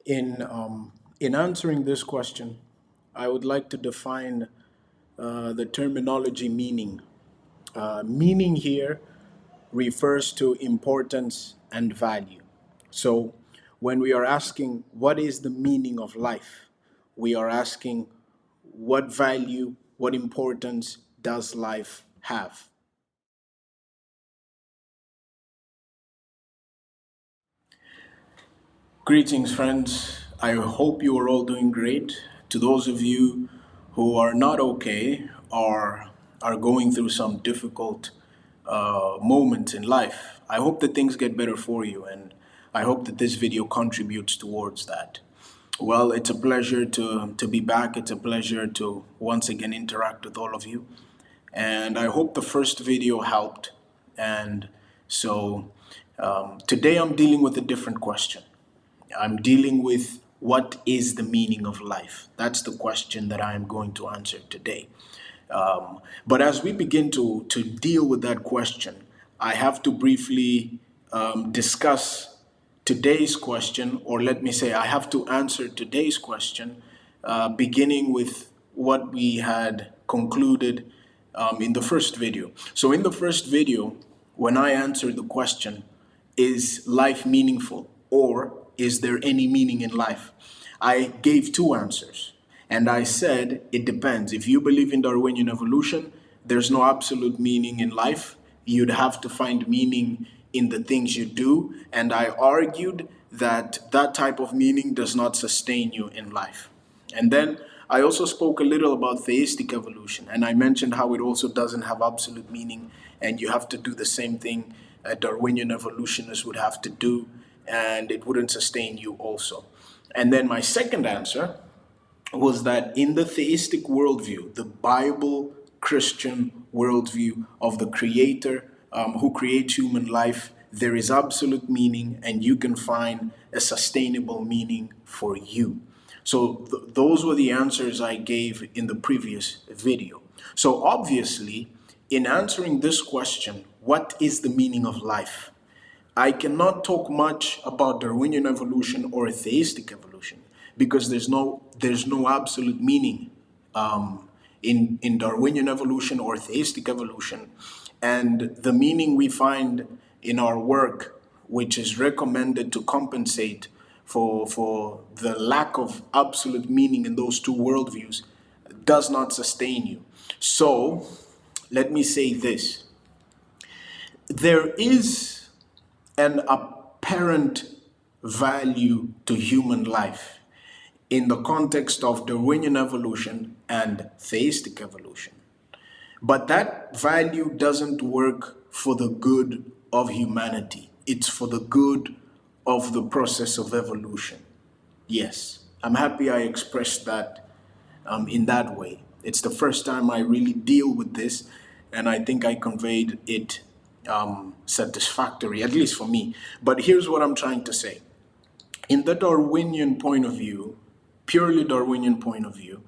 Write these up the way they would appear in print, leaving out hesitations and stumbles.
In answering this question, I would like to define the terminology meaning. Meaning here refers to importance and value. So, when we are asking what is the meaning of life, we are asking what value, what importance does life have? Greetings, friends. I hope you are all doing great. To those of you who are not okay or are going through some difficult moments in life, I hope that things get better for you, and I hope that this video contributes towards that. Well, it's a pleasure to be back. It's a pleasure to once again interact with all of you. And I hope the first video helped. And so today I'm dealing with a different question. I'm dealing with what is the meaning of life? That's the question that I am going to answer today. But as we begin to deal with that question, I have to briefly discuss today's question, or let me say, I have to answer today's question, beginning with what we had concluded in the first video. So, in the first video, when I answered the question, is life meaningful, or is there any meaning in life? I gave two answers. And I said, it depends. If you believe in Darwinian evolution, there's no absolute meaning in life. You'd have to find meaning in the things you do. And I argued that that type of meaning does not sustain you in life. And then I also spoke a little about theistic evolution. And I mentioned how it also doesn't have absolute meaning. And you have to do the same thing a Darwinian evolutionist would have to do. And it wouldn't sustain you also. And then my second answer was that in the theistic worldview, the Bible Christian worldview of the Creator who creates human life, there is absolute meaning, and you can find a sustainable meaning for you. So those were the answers I gave in the previous video. So obviously, in answering this question, what is the meaning of life? I cannot talk much about Darwinian evolution or theistic evolution because there's no absolute meaning in Darwinian evolution or theistic evolution, and the meaning we find in our work, which is recommended to compensate for the lack of absolute meaning in those two worldviews, does not sustain you. So let me say this: there is an apparent value to human life in the context of Darwinian evolution and theistic evolution. But that value doesn't work for the good of humanity. It's for the good of the process of evolution. Yes, I'm happy I expressed that in that way. It's the first time I really deal with this, and I think I conveyed it satisfactory, at least for me. But here's what I'm trying to say. In the Darwinian point of view, purely Darwinian point of view,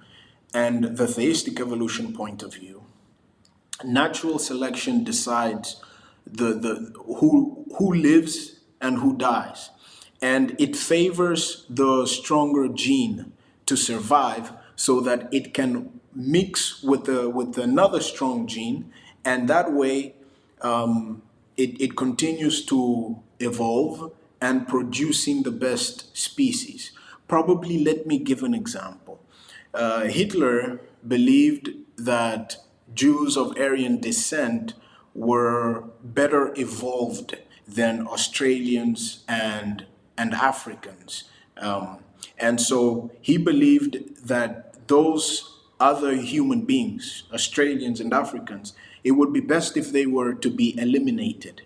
and the theistic evolution point of view, natural selection decides who lives and who dies, and it favors the stronger gene to survive so that it can mix with another strong gene, and that way it continues to evolve and producing the best species. Probably, let me give an example. Hitler believed that Jews of Aryan descent were better evolved than Australians and Africans. And so he believed that those other human beings, Australians and Africans, it would be best if they were to be eliminated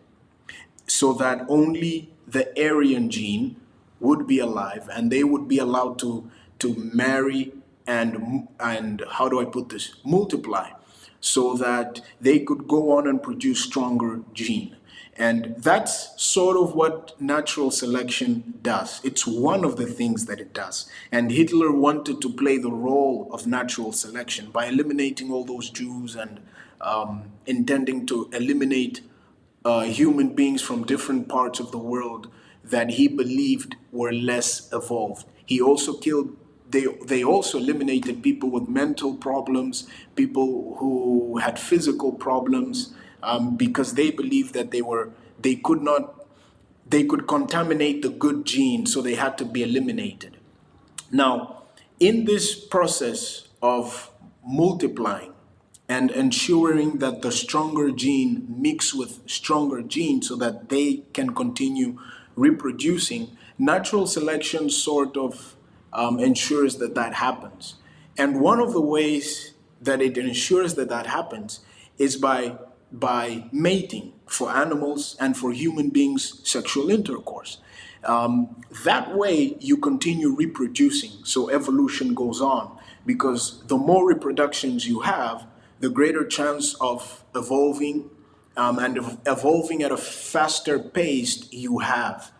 so that only the Aryan gene would be alive and they would be allowed to marry and how do I put this, multiply, so that they could go on and produce stronger gene. And that's sort of what natural selection does. It's one of the things that it does. And Hitler wanted to play the role of natural selection by eliminating all those Jews and intending to eliminate human beings from different parts of the world that he believed were less evolved. He also killed, they also eliminated people with mental problems, people who had physical problems, because they believed that they could not, they could contaminate the good gene, so they had to be eliminated. Now, in this process of multiplying and ensuring that the stronger gene mix with stronger gene so that they can continue reproducing, natural selection sort of ensures that that happens. And one of the ways that it ensures that that happens is by mating for animals and for human beings, sexual intercourse. That way you continue reproducing, so evolution goes on, because the more reproductions you have, the greater chance of evolving, and evolving at a faster pace you have.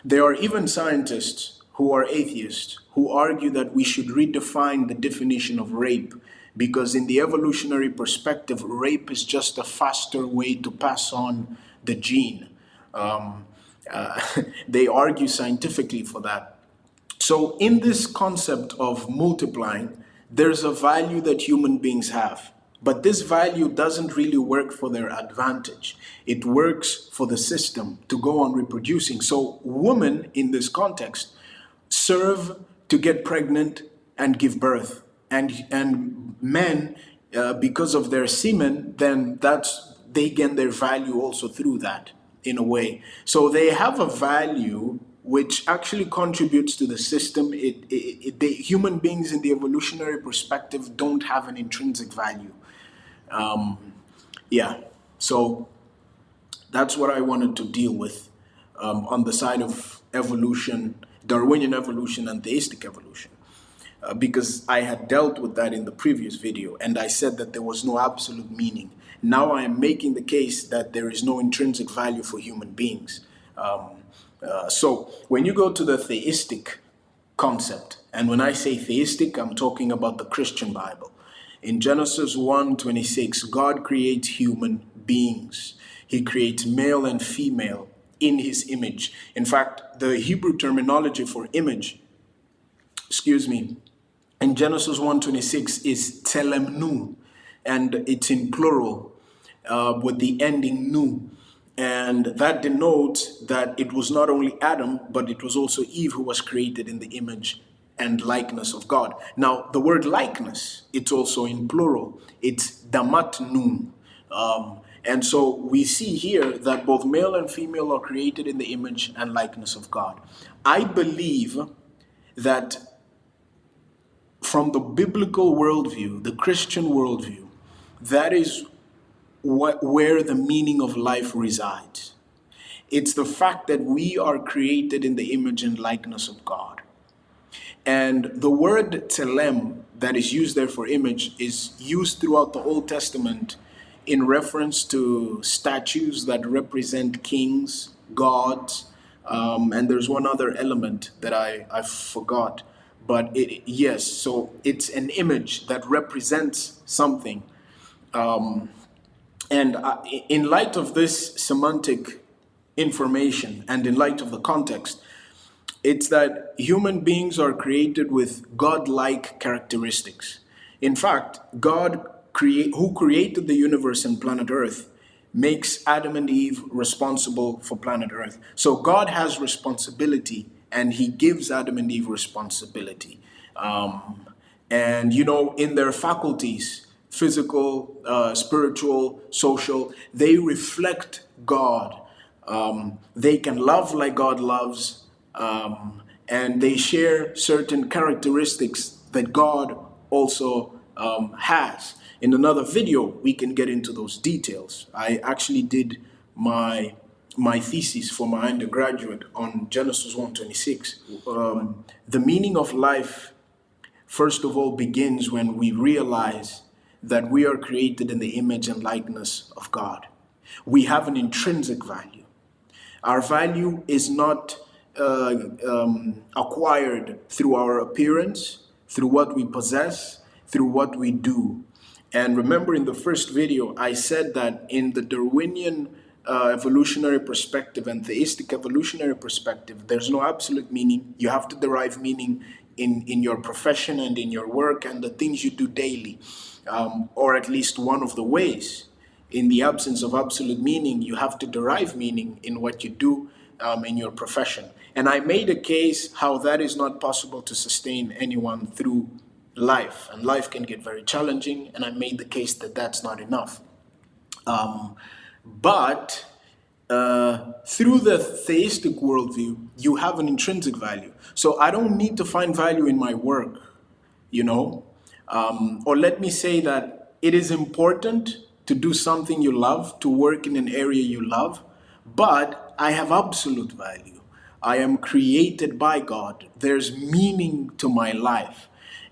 There are even scientists who are atheists who argue that we should redefine the definition of rape, because in the evolutionary perspective, rape is just a faster way to pass on the gene. Um, uh, they argue scientifically for that. So, in this concept of multiplying, there's a value that human beings have. But this value doesn't really work for their advantage. It works for the system to go on reproducing. So, women in this context serve to get pregnant and give birth. And men, because of their semen, then they gain their value also through that, in a way. So they have a value which actually contributes to the system. The human beings in the evolutionary perspective don't have an intrinsic value. Yeah, so that's what I wanted to deal with, on the side of evolution, Darwinian evolution and theistic evolution. Because I had dealt with that in the previous video, and I said that there was no absolute meaning. Now I am making the case that there is no intrinsic value for human beings. So when you go to the theistic concept, and when I say theistic, I'm talking about the Christian Bible. In Genesis 1:26, God creates human beings. He creates male and female in his image. In fact, the Hebrew terminology for image, excuse me, in Genesis 1:26 is telemnu, and it's in plural, with the ending nu. And that denotes that it was not only Adam, but it was also Eve who was created in the image and likeness of God. Now, the word likeness, it's also in plural. It's damatnu. And so we see here that both male and female are created in the image and likeness of God. I believe that from the biblical worldview, the Christian worldview, that is where the meaning of life resides. It's the fact that we are created in the image and likeness of God. And the word telem that is used there for image is used throughout the Old Testament in reference to statues that represent kings, gods, and there's one other element that I forgot. But yes, so it's an image that represents something. And in light of this semantic information and in light of the context, it's that human beings are created with God-like characteristics. In fact, who created the universe and planet Earth, makes Adam and Eve responsible for planet Earth. So God has responsibility, and he gives Adam and Eve responsibility. And, in their faculties, physical, spiritual, social, they reflect God. They can love like God loves, and they share certain characteristics that God also has. In another video, we can get into those details. I actually did my thesis for my undergraduate on Genesis 1:26. The meaning of life, first of all, begins when we realize that we are created in the image and likeness of God. We have an intrinsic value. Our value is not acquired through our appearance, through what we possess, through what we do. And remember, in the first video, I said that in the Darwinian evolutionary perspective and theistic evolutionary perspective, there's no absolute meaning. You have to derive meaning in your profession and in your work and the things you do daily, or at least one of the ways. In the absence of absolute meaning, you have to derive meaning in what you do, in your profession. And I made a case how that is not possible to sustain anyone through life, and life can get very challenging. And I made the case that that's not enough. But through the theistic worldview, you have an intrinsic value. So I don't need to find value in my work, you know? Or let me say that it is important to do something you love, to work in an area you love, but I have absolute value. I am created by God. There's meaning to my life.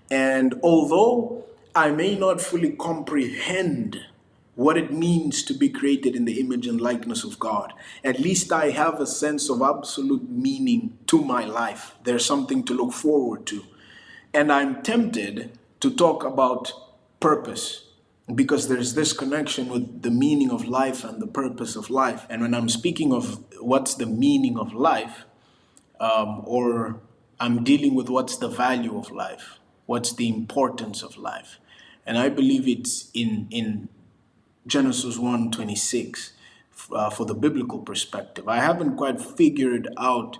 And although I may not fully comprehend what it means to be created in the image and likeness of God, at least I have a sense of absolute meaning to my life. There's something to look forward to. And I'm tempted to talk about purpose because there's this connection with the meaning of life and the purpose of life. And when I'm speaking of what's the meaning of life, or I'm dealing with what's the value of life, what's the importance of life. And I believe it's in Genesis 1:26 for the biblical perspective. I haven't quite figured out,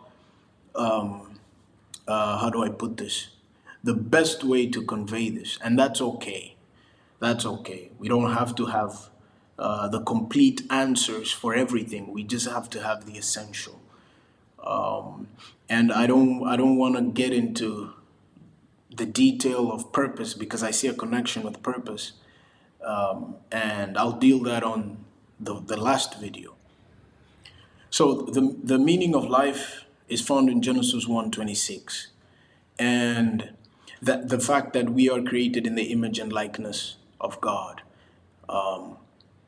how do I put this, the best way to convey this, and that's okay. That's okay. We don't have to have the complete answers for everything. We just have to have the essential. And I don't want to get into the detail of purpose because I see a connection with purpose, and I'll deal that on the last video. So the meaning of life is found in Genesis 1:26, and that the fact that we are created in the image and likeness of God,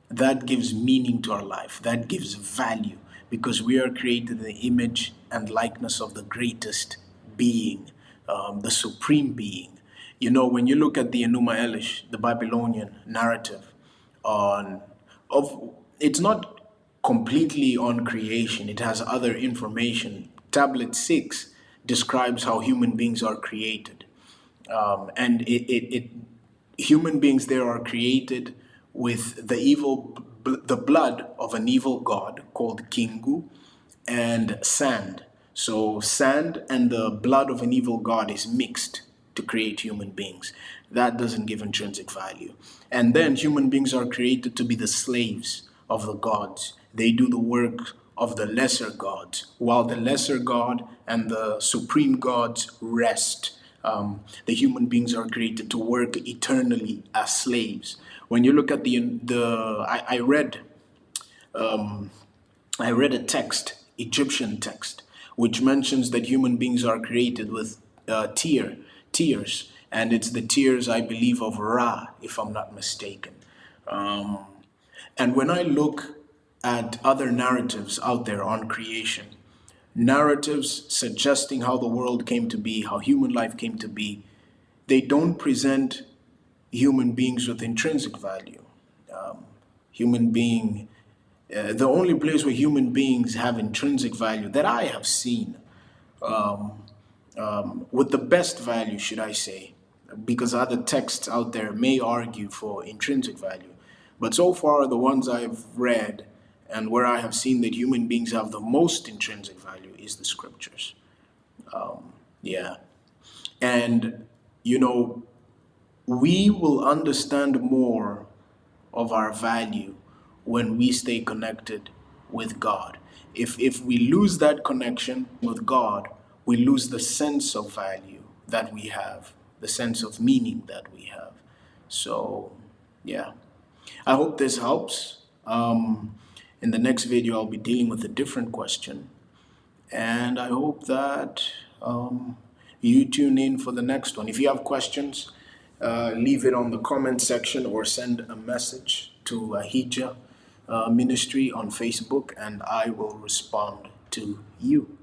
that gives meaning to our life. That gives value because we are created in the image and likeness of the greatest being, the supreme being. You know, when you look at the Enuma Elish, the Babylonian narrative it's not completely on creation. It has other information. Tablet 6 describes how human beings are created. And human beings there are created with the blood of an evil god called Kingu and sand. So sand and the blood of an evil god is mixed to create human beings. That doesn't give intrinsic value. And then human beings are created to be the slaves of the gods. They do the work of the lesser gods, while the lesser god and the supreme gods rest. The human beings are created to work eternally as slaves. When you look at I read a text, Egyptian text, which mentions that human beings are created with tears, and it's the tears, I believe, of Ra, if I'm not mistaken. And when I look at other narratives out there on creation, narratives suggesting how the world came to be, how human life came to be, they don't present human beings with intrinsic value. The only place where human beings have intrinsic value that I have seen, with the best value, should I say, because other texts out there may argue for intrinsic value. But so far, the ones I've read and where I have seen that human beings have the most intrinsic value is the scriptures. Yeah. And, you know, we will understand more of our value when we stay connected with God. If we lose that connection with God, we lose the sense of value that we have, the sense of meaning that we have. So, yeah. I hope this helps. In the next video, I'll be dealing with a different question. And I hope that you tune in for the next one. If you have questions, leave it on the comment section or send a message to Ahija Ministry on Facebook, and I will respond to you.